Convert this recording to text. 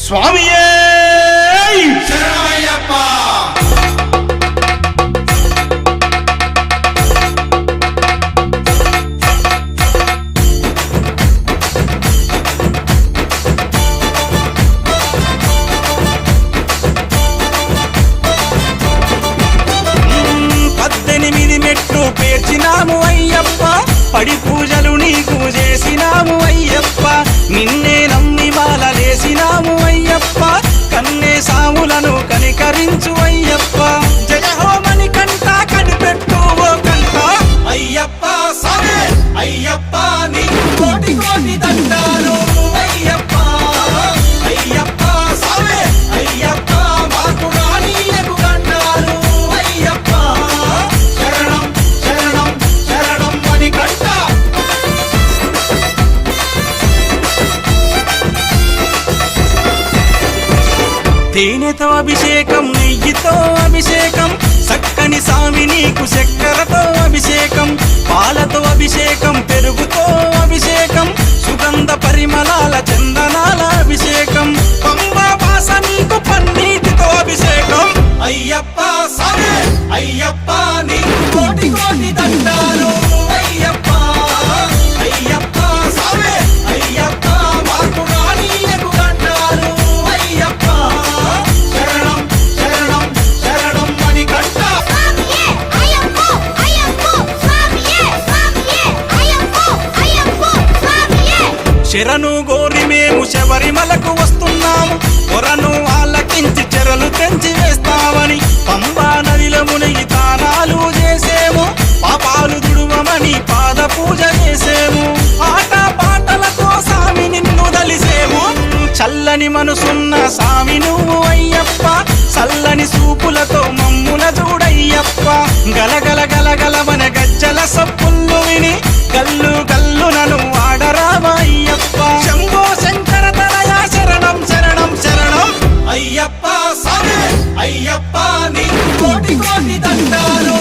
స్వామియే శరణమయ్యప్ప. పేర్చినాము అయ్యప్ప, పడి పూజలు నీకు చేసినాము అయ్యప్ప, నిన్నే నమ్మి మాలలేసినాము అయ్యప్ప, కన్నే సాములను కనికరించు అయ్యప్ప. జయ హోమని కంట కనిపెట్టు ఓ కంట అయ్యప్ప సామే అయ్యప్ప, నీకు కోటి కోటి దండాలు అయ్యప్ప. అయ్యప్ప సామే అయ్యప్ప, మాకు రానీయకు దండాలు అయ్యప్ప. తేనెతో అభిషేకం, నెయ్యితో అభిషేకం, చక్కని సామి నీకు చక్కెరతో అభిషేకం, పాలతో అభిషేకం, పెరుగుతో అభిషేకం, సుగంధ పరిమళాల చందనాల అభిషేకం, పంబా వాస నీకు పన్నీటితో అభిషేకం. అయ్యప్ప సామే అయ్యప్ప, నీకు కోటి కోటి దండాలు అయ్యప్ప. అయ్యప్ప సామే అయ్యప్ప, మాకు రానీయకు దండాలు అయ్యప్ప. శరణు గోరి మేము శబరిమలకు వస్తున్నాము, కొరను ఆలకించి చెరలు తెంచి వేస్తామని పంబా నదిలో మునిగి తానాలు చేసేము, పాపాలు దుడువమని పాద పూజ చేసేము, ఆట పాటలతో సామి నిన్ను దలిసేము. చల్లని మనసున్న సామి నువ్వు అయ్యప్ప, చల్లని చూపులతో మమ్ముల చూడయ్యప్ప. గలగల గలగలమన గజ్జల సప్పుళ్ళు విని గల్లు గల్లునను ఆడరామయ్యప్ప. శంభో శంకర తనయ శరణం శరణం శరణం అయ్యప్ప సామే అయ్యప్ప, నీకు కోటి కోటి దండాలు